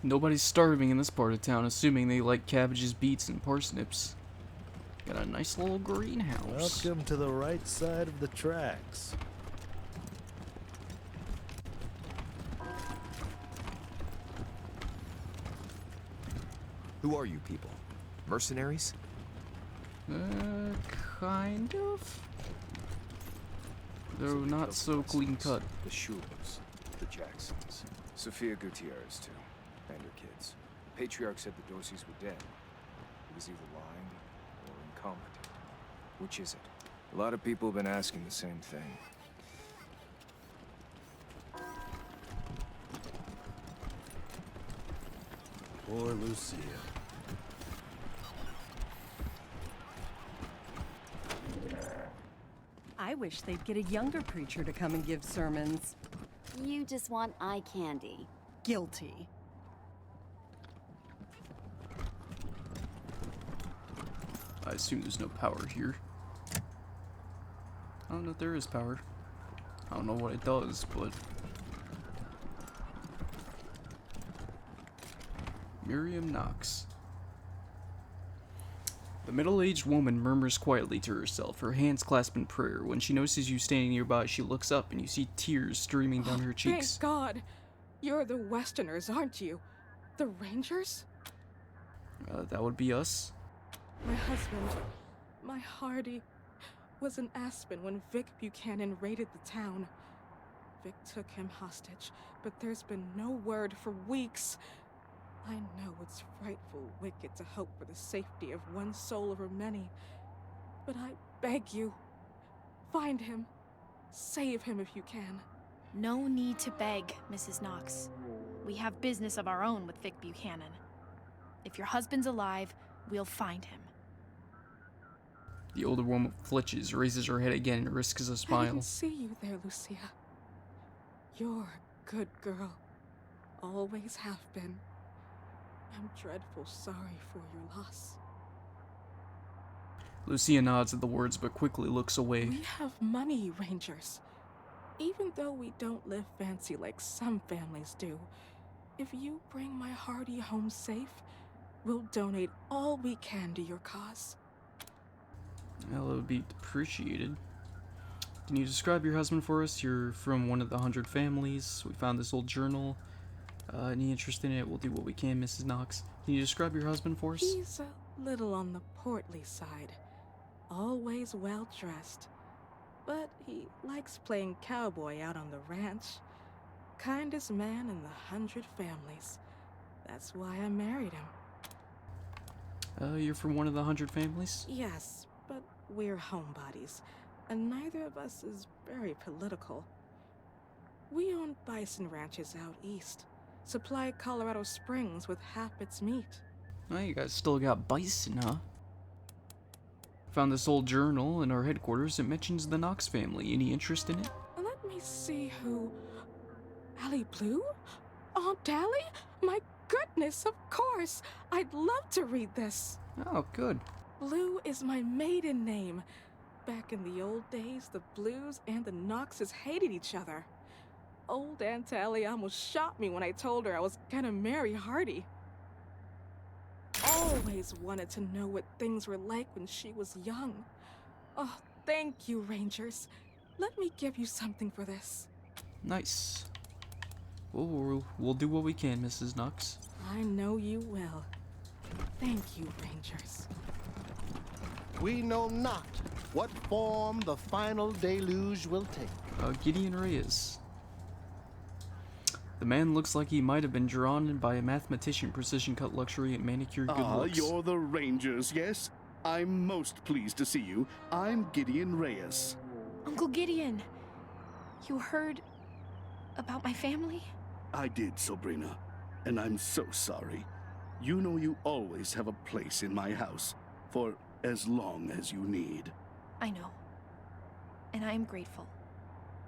Nobody's starving in this part of town, assuming they like cabbages, beets, and parsnips. Got a nice little greenhouse. Welcome to the right side of the tracks. Who are you people? Mercenaries? Kind of? Though not so clean cut. The Schulers, the Jacksons, Sophia Gutierrez too, and her kids. The patriarch said the Dorseys were dead. He was either lying or incompetent. Which is it? A lot of people have been asking the same thing. Poor Lucia. I wish they'd get a younger preacher to come and give sermons. You just want eye candy. Guilty. I assume there's no power here. I don't know if there is power. I don't know what it does, but... Miriam Knox. The middle-aged woman murmurs quietly to herself, her hands clasped in prayer. When she notices you standing nearby, she looks up and you see tears streaming down her cheeks. Thank God! You're the Westerners, aren't you? The Rangers? That would be us. My husband, my Hardy, was in Aspen when Vic Buchanan raided the town. Vic took him hostage, but there's been no word for weeks. I know it's frightful wicked to hope for the safety of one soul over many, but I beg you, find him. Save him if you can. No need to beg, Mrs. Knox. We have business of our own with Vic Buchanan. If your husband's alive, we'll find him. The older woman flinches, raises her head again, and risks a I smile. can see you there, Lucia. You're a good girl. Always have been. I'm dreadful sorry for your loss. Lucia nods at the words, but quickly looks away. We have money, Rangers. Even though we don't live fancy like some families do, if you bring my Hardy home safe, we'll donate all we can to your cause. Well, it would be appreciated. Can you describe your husband for us? You're from one of the 100 families. We found this old journal. Any interest in it? We'll do what we can, Mrs. Knox. Can you describe your husband for us? He's a little on the portly side. Always well dressed. But he likes playing cowboy out on the ranch. Kindest man in the 100 families. That's why I married him. You're from one of the 100 families? Yes, but we're homebodies, and neither of us is very political. We own bison ranches out east. Supply Colorado Springs with half its meat. Oh, you guys still got bison, huh? Found this old journal in our headquarters. It mentions the Knox family. Any interest in it? Let me see who... Allie Blue? Aunt Allie? My goodness, of course! I'd love to read this. Oh, good. Blue is my maiden name. Back in the old days, the Blues and the Knoxes hated each other. Old Aunt Allie almost shot me when I told her I was gonna marry Hardy. Always wanted to know what things were like when she was young. Oh, thank you, Rangers. Let me give you something for this. Nice. We'll do what we can, Mrs. Knox. I know you will. Thank you, Rangers. We know not what form the final deluge will take. Gideon Reyes. The man looks like he might have been drawn in by a mathematician, precision-cut luxury, and manicured good looks. You're the Rangers, yes? I'm most pleased to see you. I'm Gideon Reyes. Uncle Gideon, you heard about my family? I did, Sabrina, and I'm so sorry. You know you always have a place in my house, for as long as you need. I know, and I am grateful.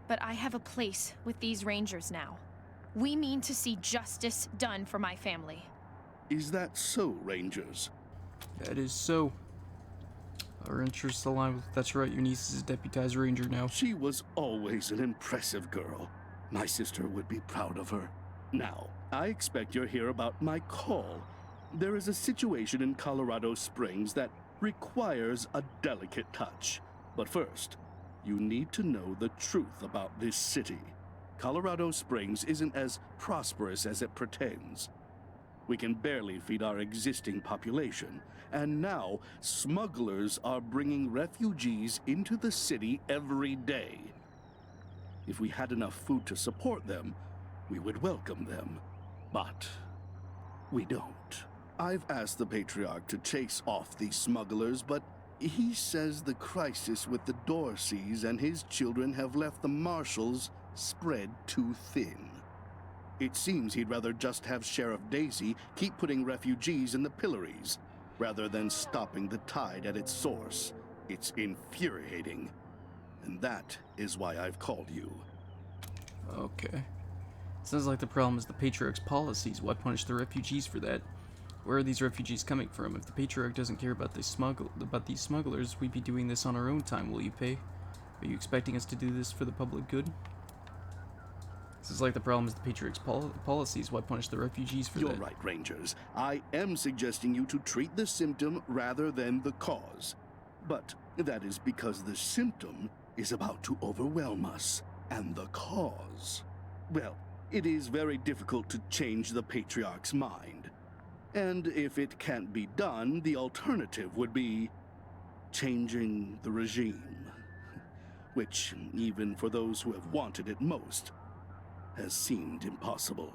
But I have a place with these Rangers now. We mean to see justice done for my family. Is that so, Rangers? That is so. Our interests align with... That's right, your niece is a deputized ranger now. She was always an impressive girl. My sister would be proud of her. Now, I expect you're here about my call. There is a situation in Colorado Springs that requires a delicate touch. But first, you need to know the truth about this city. Colorado Springs isn't as prosperous as it pretends. We can barely feed our existing population, and now smugglers are bringing refugees into the city every day. If we had enough food to support them, we would welcome them. But we don't. I've asked the Patriarch to chase off these smugglers, but he says the crisis with the Dorseys and his children have left the marshals spread too thin. It seems he'd rather just have Sheriff Daisy keep putting refugees in the pillories, rather than stopping the tide at its source. It's infuriating. And that is why I've called you. Okay. Sounds like the problem is the Patriarch's policies. Why punish the refugees for that? Where are these refugees coming from? If the Patriarch doesn't care about these smugglers, we'd be doing this on our own time, will you pay? Are you expecting us to do this for the public good? Sounds like the problem is the Patriarch's policies. Why punish the refugees for that? You're right, Rangers. I am suggesting you to treat the symptom rather than the cause. But that is because the symptom is about to overwhelm us, and the cause, well, it is very difficult to change the Patriarch's mind. And if it can't be done, the alternative would be changing the regime. Which, even for those who have wanted it most, has seemed impossible.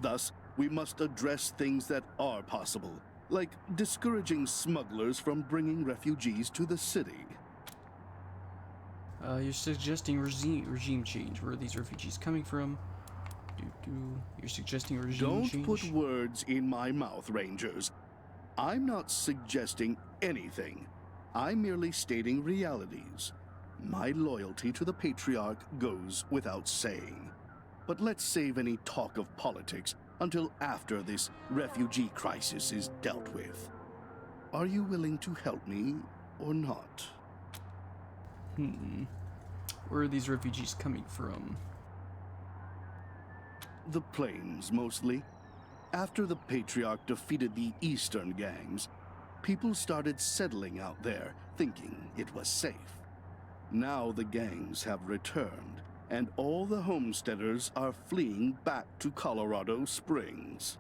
Thus, we must address things that are possible, like discouraging smugglers from bringing refugees to the city. You're suggesting regime change. Where are these refugees coming from? You're suggesting regime change? Don't put words in my mouth, Rangers. I'm not suggesting anything. I'm merely stating realities. My loyalty to the Patriarch goes without saying. But let's save any talk of politics until after this refugee crisis is dealt with. Are you willing to help me or not? Where are these refugees coming from? The plains, mostly. After the Patriarch defeated the eastern gangs, people started settling out there, thinking it was safe. Now the gangs have returned, and all the homesteaders are fleeing back to Colorado Springs.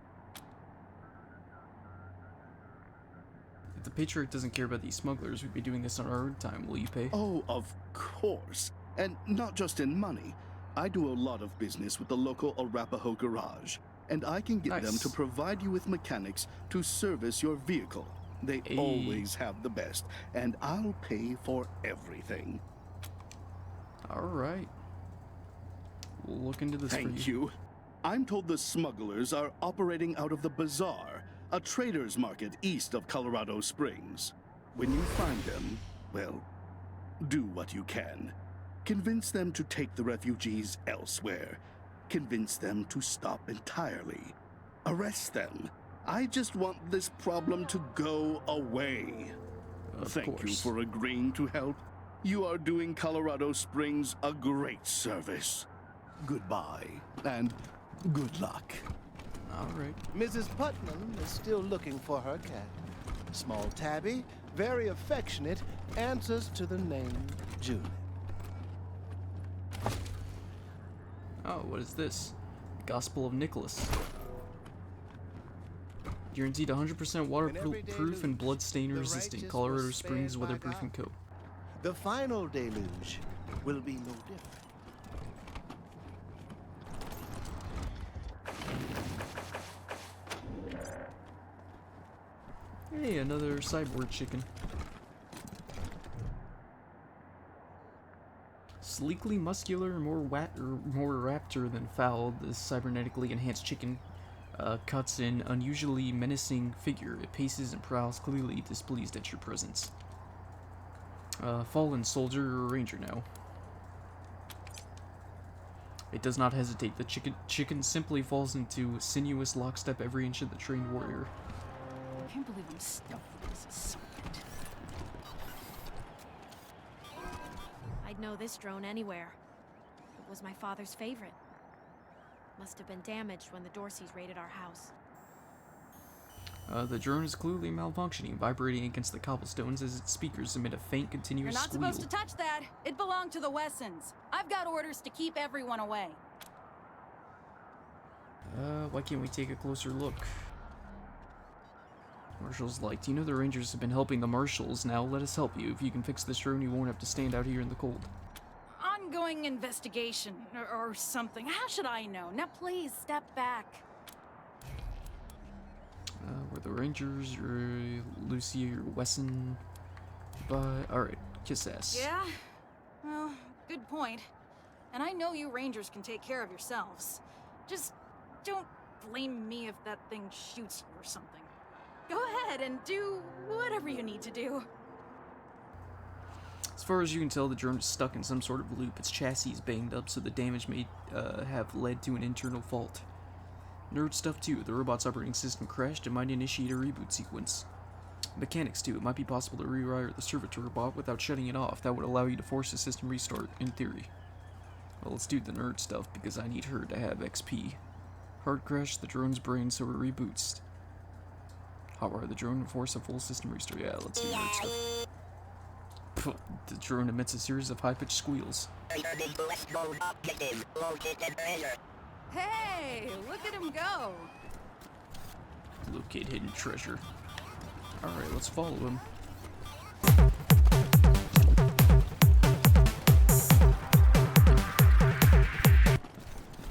If the Patriarch doesn't care about these smugglers, we'd be doing this on our own time. Will you pay? Oh, of course. And not just in money. I do a lot of business with the local Arapaho garage, and I can get them to provide you with mechanics to service your vehicle. They always have the best, and I'll pay for everything. Alright. We'll look into this for you. Thank you. I'm told the smugglers are operating out of the Bazaar, a trader's market east of Colorado Springs. When you find them, well, do what you can. Convince them to take the refugees elsewhere. Convince them to stop entirely. Arrest them. I just want this problem to go away. Thank you for agreeing to help. You are doing Colorado Springs a great service. Goodbye, and good luck. All right. Mrs. Putnam is still looking for her cat. Small tabby, very affectionate, answers to the name Julie. Oh, what is this? Gospel of Nicholas. Guaranteed 100% waterproof and bloodstain resistant. Colorado Springs Weatherproofing Co. The final deluge will be no different. Hey, another cyborg chicken. Sleekly muscular, more raptor than foul, this cybernetically enhanced chicken cuts an unusually menacing figure. It paces and prowls, clearly displeased at your presence. Fallen soldier or ranger now. It does not hesitate. The chicken simply falls into sinuous lockstep every inch of the trained warrior. I can't believe I'm stuck with this assignment. I'd know this drone anywhere. It was my father's favorite. Must have been damaged when the Dorseys raided our house. The drone is clearly malfunctioning, vibrating against the cobblestones as its speakers emit a faint, You're continuous not squeal. supposed to touch that. It belonged to the Wessons. I've got orders to keep everyone away. Why can't we take a closer look? Marshall's like, do you know the Rangers have been helping the Marshals? Now let us help you. If you can fix this drone, you won't have to stand out here in the cold. Ongoing investigation or something. How should I know? Now please step back. We're the Rangers, or Lucy, or Wesson. But, alright, kiss ass. Yeah? Well, good point. And I know you Rangers can take care of yourselves. Just don't blame me if that thing shoots you or something. Go ahead and do whatever you need to do. As far as you can tell, the drone is stuck in some sort of loop. Its chassis is banged up, so the damage may have led to an internal fault. Nerd stuff too. The robot's operating system crashed and might initiate a reboot sequence. Mechanics too. It might be possible to rewire the servitor robot without shutting it off. That would allow you to force a system restart, in theory. Well, let's do the nerd stuff, because I need her to have XP. Hard crash the drone's brain so it reboots. Hotwire the drone and force a full system restart. Yeah, let's do nerd stuff. The drone emits a series of high-pitched squeals. Hey, look at him go. Locate hidden treasure. Alright, let's follow him.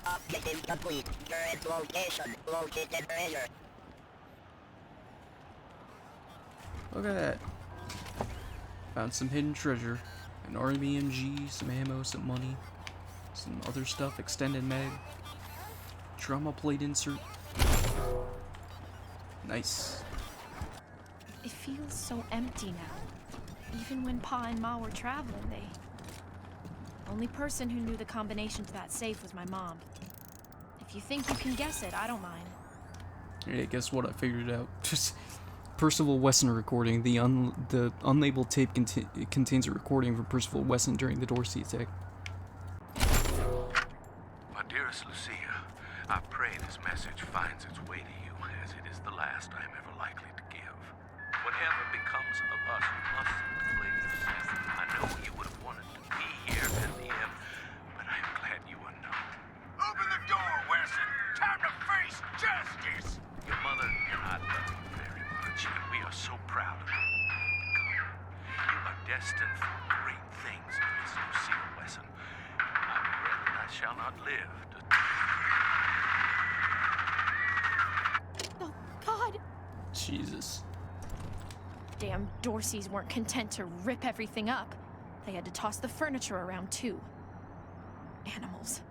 Objective complete. Current location. Located treasure. Look at that. Found some hidden treasure. An RBMG, some ammo, some money. Some other stuff, extended mag. Trauma plate insert. Nice. It feels so empty now. Even when Pa and Ma were traveling, only person who knew the combination to that safe was my mom. If you think you can guess it, I don't mind. Hey, guess what? I figured it out. Just Percival Wesson recording. The unlabeled tape contains a recording from Percival Wesson during the Dorsey attack. My dearest Lucia, I pray this message finds its way to you, as it is the last I am ever likely to give. Whatever becomes of us, you mustn't blame yourself. I know you would have wanted to be here at the end, but I am glad you are not. Open the door, Wesson! Time to face justice! Your mother and I love you very much, and we are so proud of you. You are destined for great things, Miss Lucille Wesson. I regret that I shall not live to... Oh, God! Jesus. Damn Dorseys weren't content to rip everything up. They had to toss the furniture around, too. Animals.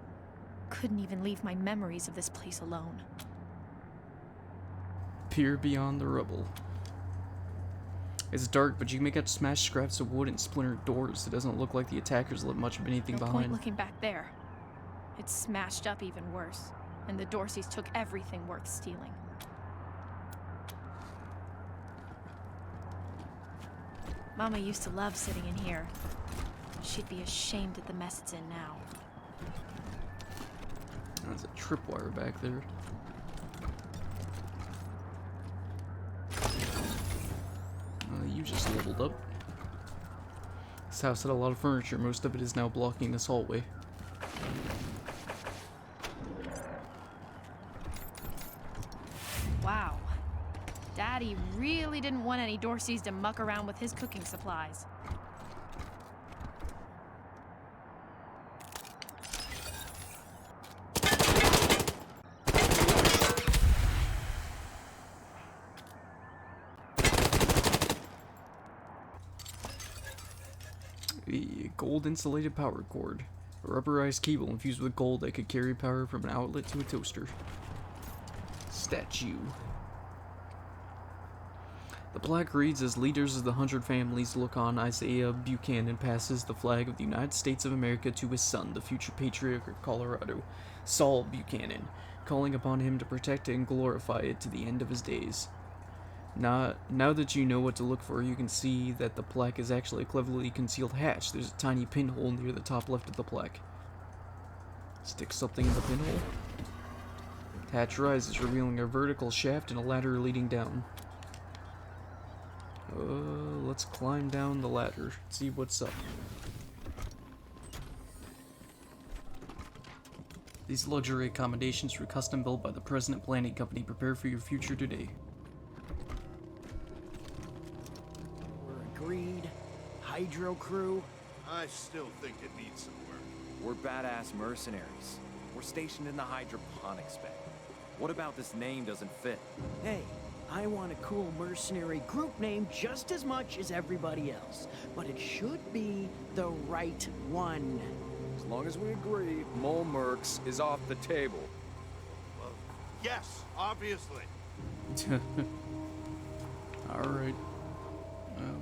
Couldn't even leave my memories of this place alone. Peer beyond the rubble. It's dark, but you can make out smashed scraps of wood and splintered doors. It doesn't look like the attackers left much of anything No point behind. looking back there. It's smashed up even worse, and the Dorseys took everything worth stealing. Mama used to love sitting in here. She'd be ashamed at the mess it's in now. There's a tripwire back there. You just leveled up. This house had a lot of furniture. Most of it is now blocking this hallway. Wow. Daddy really didn't want any Dorseys to muck around with his cooking supplies. A gold insulated power cord. A rubberized cable infused with gold that could carry power from an outlet to a toaster. Statue. The plaque reads, as leaders of the 100 families look on, Isaiah Buchanan passes the flag of the United States of America to his son, the future patriarch of Colorado, Saul Buchanan, calling upon him to protect it and glorify it to the end of his days. Now that you know what to look for, you can see that the plaque is actually a cleverly concealed hatch. There's a tiny pinhole near the top left of the plaque. Stick something in the pinhole. The hatch rises, revealing a vertical shaft and a ladder leading down. Let's climb down the ladder, see what's up. These luxury accommodations were custom built by the President Planning Company. Prepare for your future today. We're agreed. Hydro crew. I still think it needs some work. We're badass mercenaries. We're stationed in the hydroponics bay. What about this name doesn't fit? Hey, I want a cool mercenary group name just as much as everybody else. But it should be the right one. As long as we agree, Mole Mercs is off the table. Well, yes, obviously. Alright.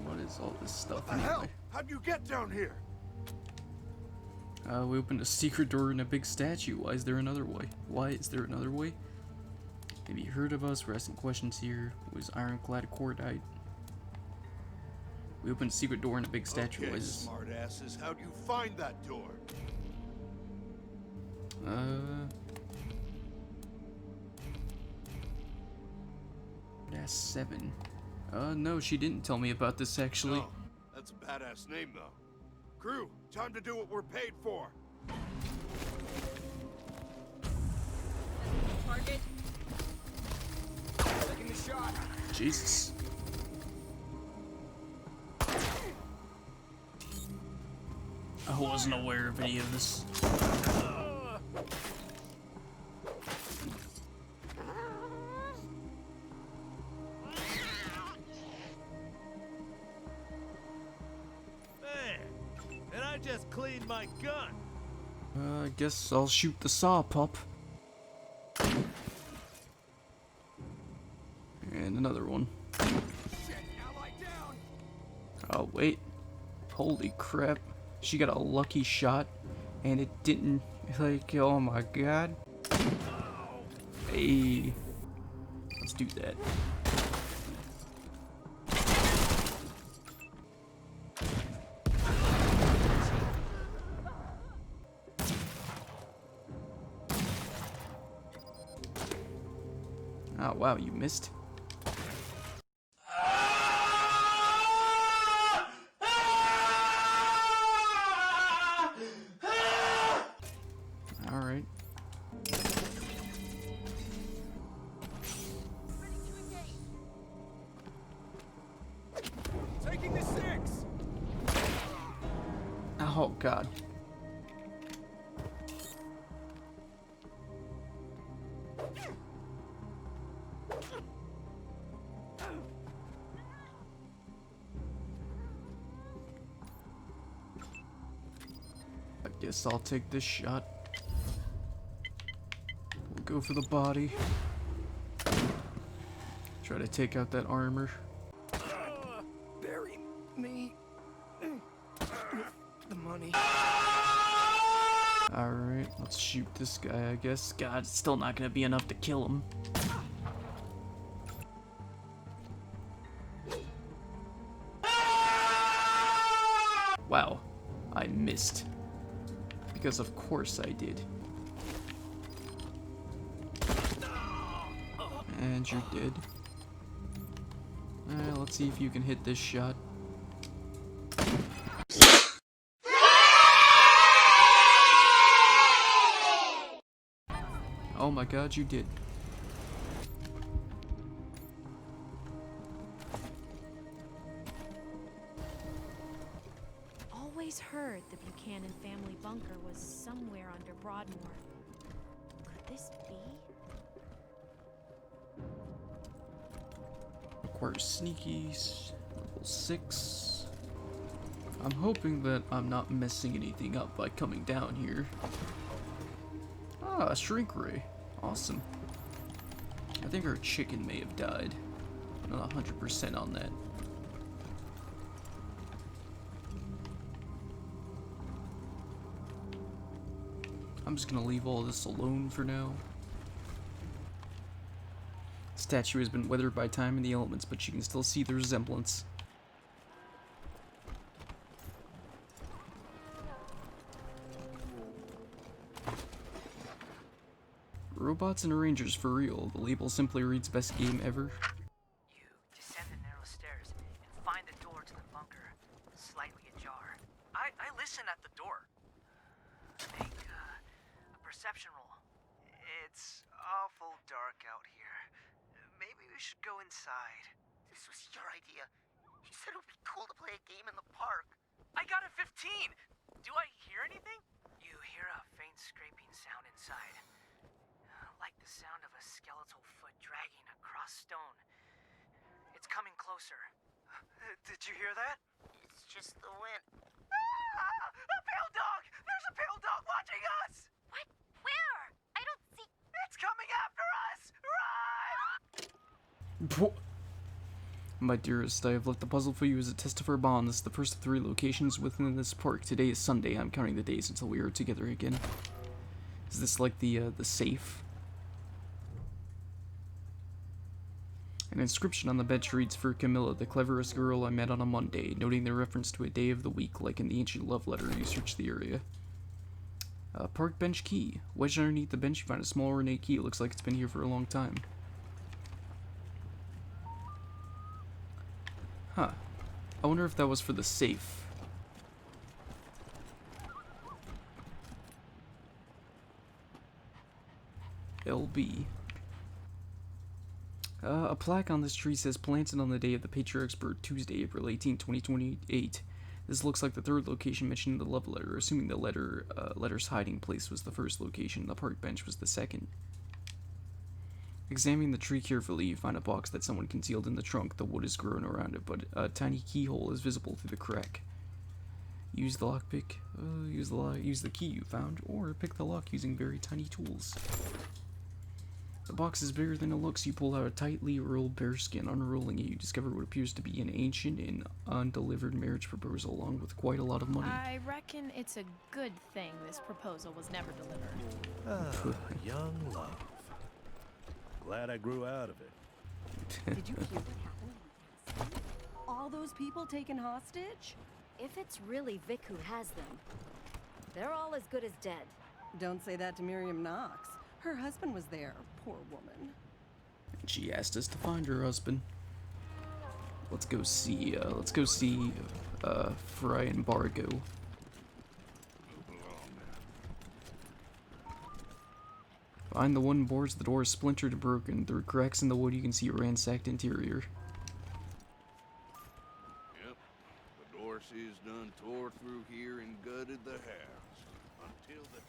What is all this stuff What the hell? How'd you get down here? We opened a secret door in a big statue. Why is there another way? Why is there another way? Have you heard of us? We're asking questions here. Was Ironclad Cordite? We opened a secret door in a big statue. Okay, smartasses, how'd you find that door? That's 7. No, she didn't tell me about this actually. No, that's a badass name though. Crew, time to do what we're paid for. Target. Taking the shot. Jesus. I wasn't aware of any of this. And I just cleaned my gun. I guess I'll shoot the saw pup. And another one. Oh, wait. Holy crap. She got a lucky shot, and it didn't, like, oh my god. Hey. Let's do that. Oh, wow, you missed. Alright. Taking the 6. Oh, God. I guess I'll take this shot. We'll go for the body. Try to take out that armor. Bury me with the money. Alright, let's shoot this guy, I guess. God, it's still not gonna be enough to kill him. Wow, I missed. Because of course I did. And you're dead. Let's see if you can hit this shot. Oh my god, you did. Always heard the Buchanan family bunker was somewhere under Broadmoor. Could this be? Requires sneakies, level 6. I'm hoping that I'm not messing anything up by coming down here. Ah, a shrink ray. Awesome. I think our chicken may have died. I'm not 100% on that. I'm just gonna leave all this alone for now. Statue has been weathered by time and the elements, but you can still see the resemblance. Robots and Rangers for real. The label simply reads best game ever. You descend the narrow stairs and find the door to the bunker, slightly ajar. I listen at the door. Make a perception roll. It's awful dark out here. Maybe we should go inside. This was your idea. You said it would be cool to play a game in the park. I got a 15! Do I hear anything? You hear a faint scraping sound inside. Like the sound of a skeletal foot dragging across stone. It's coming closer. Did you hear that? It's just the wind. Ah! A pale dog! There's a pale dog watching us! What? Where? I don't see. It's coming after us! Run! My dearest, I have left the puzzle for you as a test of our bond. This is the first of 3 locations within this park. Today is Sunday. I'm counting the days until we are together again. Is this like the safe? An inscription on the bench reads, "For Camilla, the cleverest girl I met on a Monday," noting the reference to a day of the week, like in the ancient love letter. You search the area. Park bench key. Wedged underneath the bench, you find a small ornate key. It looks like it's been here for a long time. Huh. I wonder if that was for the safe. LB. A plaque on this tree says planted on the day of the Patriarch's birth, Tuesday, April 18, 2028. This looks like the 3rd location mentioned in the love letter, assuming the letter's hiding place was the 1st location. The park bench was the 2nd. Examining the tree carefully, you find a box that someone concealed in the trunk. The wood is grown around it, but a tiny keyhole is visible through the crack. Use the lockpick. Use the key you found, or pick the lock using very tiny tools. The box is bigger than it looks. You pull out a tightly rolled bearskin. Unrolling it, you discover what appears to be an ancient and undelivered marriage proposal, along with quite a lot of money. I reckon it's a good thing this proposal was never delivered. Young love. Glad I grew out of it. Did you hear what happened? All those people taken hostage? If it's really Vic who has them, they're all as good as dead. Don't say that to Miriam Knox. Her husband was there, poor woman. And she asked us to find her husband. Let's go see Fry and Bargo. Behind the wooden boards, the door is splintered and broken. Through cracks in the wood, you can see a ransacked interior. Yep, the Dorseys done tore through here and gutted the house until the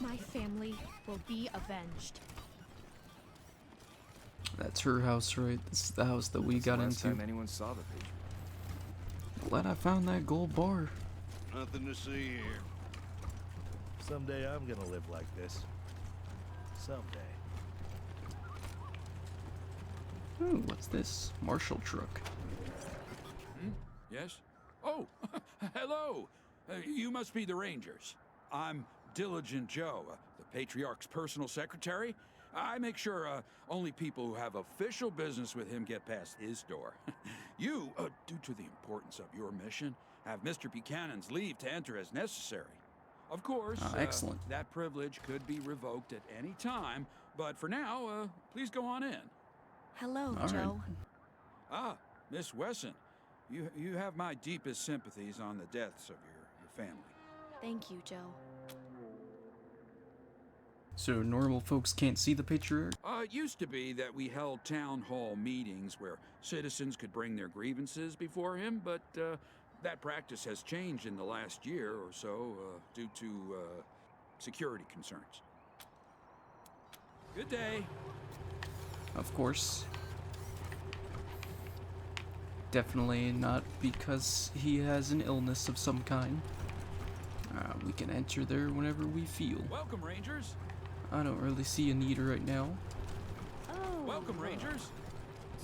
My family will be avenged. That's her house, right? This is the house that we got Last into. time anyone saw the Patriot. Glad I found that gold bar. nothing to see here. Someday I'm gonna live like this. Someday. Ooh, what's this? Marshall truck. Yes? Oh, hello. You must be the Rangers. I'm Diligent Joe, the Patriarch's personal secretary. I make sure only people who have official business with him get past his door. You, due to the importance of your mission, have Mr. Buchanan's leave to enter as necessary. Of course, excellent. That privilege could be revoked at any time, but for now, please go on in. Hello, All Joe. right. Ah, Miss Wesson, you have my deepest sympathies on the deaths of your family. Thank you, Joe. So normal folks can't see the Patriarch? It used to be that we held town hall meetings where citizens could bring their grievances before him, but that practice has changed in the last year or so due to security concerns. Good day. Of course. Definitely not because he has an illness of some kind. We can enter there whenever we feel. Welcome, Rangers. I don't really see a need right now. Oh. Welcome, Rangers.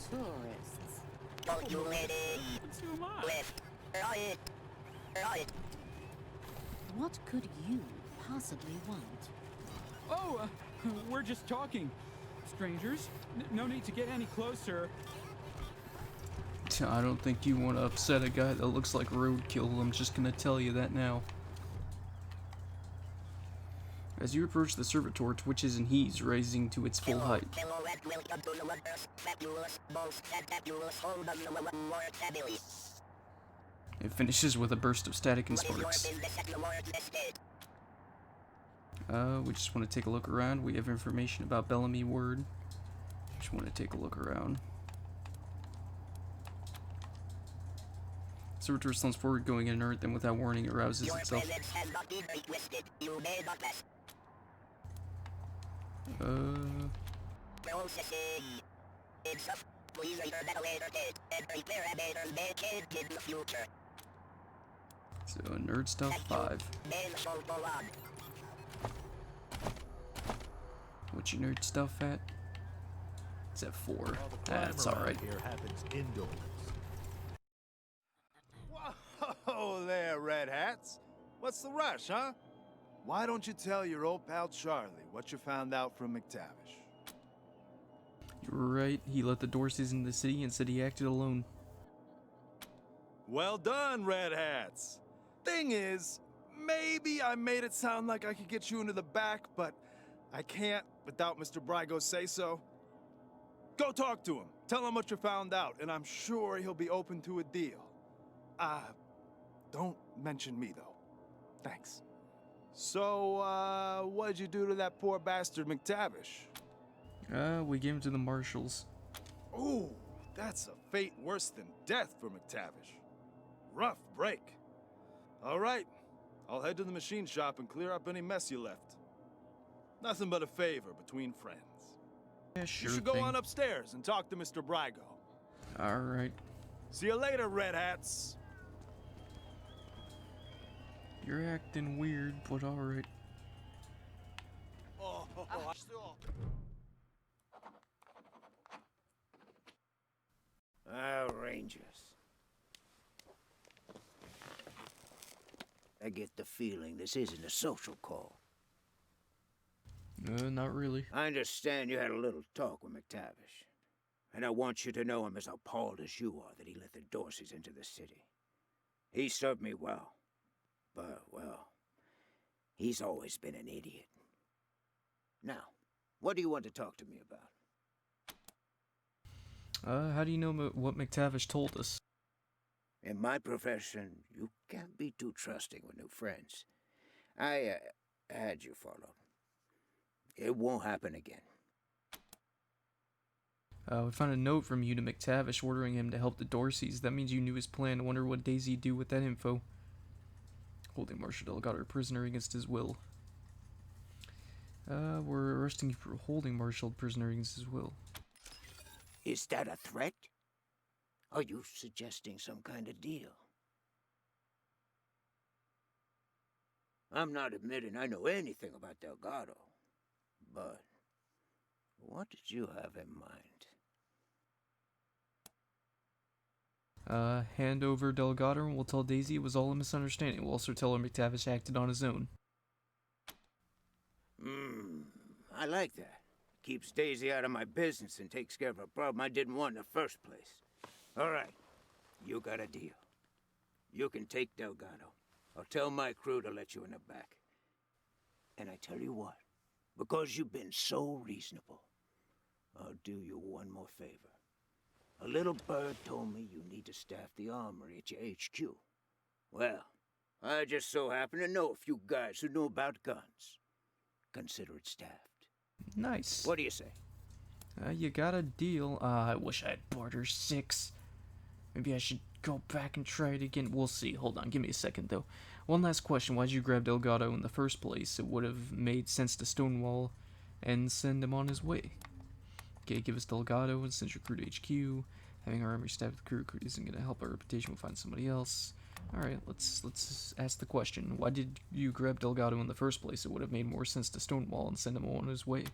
Tourists. Don't you let it So am I. left. Right. Right. What could you possibly want? Oh, we're just talking. Strangers, no need to get any closer. I don't think you want to upset a guy that looks like roadkill. I'm just gonna tell you that now. As you approach the servitor, twitches and heaves, rising to its full height. It finishes with a burst of static and sparks. We just want to take a look around. We have information about Bellamy Ward. Just want to take a look around. Servitor slumps forward, going inert, then without warning arouses itself. So, nerd stuff 5. What you nerd stuff at? It's at 4. That's alright. Here happens indoors. Whoa there, Red Hats. What's the rush, huh? Why don't you tell your old pal Charlie what you found out from McTavish? You're right. He let the Dorseys in the city and said he acted alone. Well done, Red Hats. Thing is, maybe I made it sound like I could get you into the back, but I can't without Mr. Brygo's say-so. Go talk to him. Tell him what you found out, and I'm sure he'll be open to a deal. Don't mention me, though. Thanks. So, what'd you do to that poor bastard McTavish? We gave him to the marshals. Ooh, that's a fate worse than death for McTavish. Rough break. All right, I'll head to the machine shop and clear up any mess you left. Nothing but a favor between friends. Yeah, sure You should go on upstairs and talk to Mr. Brygo. Alright. See you later, Red Hats. You're acting weird, but alright. Rangers. I get the feeling this isn't a social call. Not really. I understand you had a little talk with McTavish. And I want you to know I'm as appalled as you are that he let the Dorseys into the city. He served me well. But, well, he's always been an idiot. Now, what do you want to talk to me about? How do you know what McTavish told us? In my profession, you can't be too trusting with new friends. I had you followed. It won't happen again. We found a note from you to McTavish ordering him to help the Dorseys. That means you knew his plan. I wonder what Daisy'd do with that info. Holding Marshal Delgado a prisoner against his will. We're arresting you for holding Marshal prisoner against his will. Is that a threat? Are you suggesting some kind of deal? I'm not admitting I know anything about Delgado, but what did you have in mind? Hand over Delgado and we'll tell Daisy it was all a misunderstanding. We'll also tell her McTavish acted on his own. I like that. Keeps Daisy out of my business and takes care of a problem I didn't want in the first place. All right, you got a deal. You can take Delgado. I'll tell my crew to let you in the back. And I tell you what, because you've been so reasonable, I'll do you one more favor. A little bird told me you need to staff the armory at your HQ. Well, I just so happen to know a few guys who know about guns. Consider it staffed. Nice. What do you say? You got a deal. I wish I had barter 6. Maybe I should go back and try it again. We'll see. Hold on, give me a second though. One last question. Why'd you grab Delgado in the first place? It would have made sense to stonewall and send him on his way. Okay, give us Delgado and send your crew to HQ. Having our armory staffed with crew isn't going to help our reputation. We'll find somebody else. Alright, let's ask the question. Why did you grab Delgado in the first place? It would have made more sense to stonewall and send him on his way.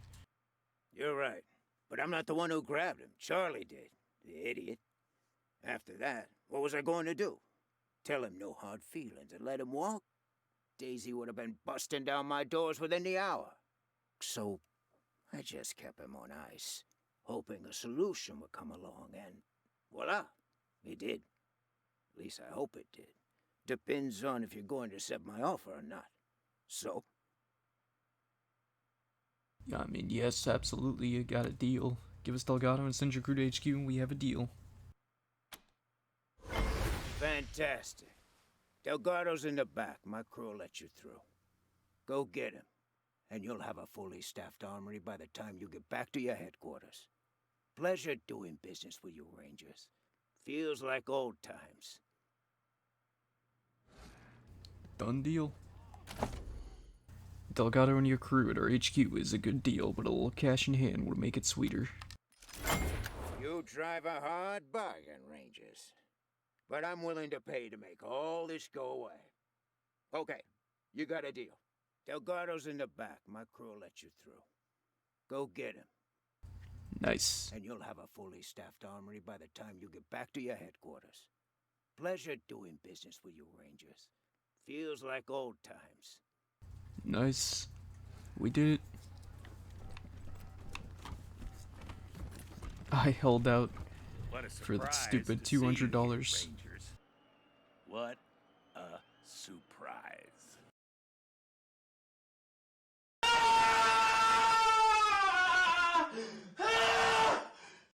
You're right. But I'm not the one who grabbed him. Charlie did. The idiot. After that, what was I going to do? Tell him no hard feelings and let him walk? Daisy would have been busting down my doors within the hour. So, I just kept him on ice, hoping a solution would come along, and voila, it did. At least I hope it did. Depends on if you're going to accept my offer or not. So, Yeah, I mean, yes, absolutely, you got a deal. Give us Delgado and send your crew to HQ and we have a deal. Fantastic. Delgado's in the back. My crew will let you through. Go get him, and you'll have a fully staffed armory by the time you get back to your headquarters. Pleasure doing business with you, Rangers. Feels like old times. Done deal. Delgado and your crew at our HQ is a good deal, but a little cash in hand would make it sweeter. You drive a hard bargain, Rangers. But I'm willing to pay to make all this go away. Okay, you got a deal. Delgado's in the back. My crew will let you through. Go get him. Nice. And you'll have a fully staffed armory by the time you get back to your headquarters. Pleasure doing business with you, Rangers. Feels like old times. Nice. We did it. I held out What a for that surprise stupid to see you here, $200. Rangers. What a surprise.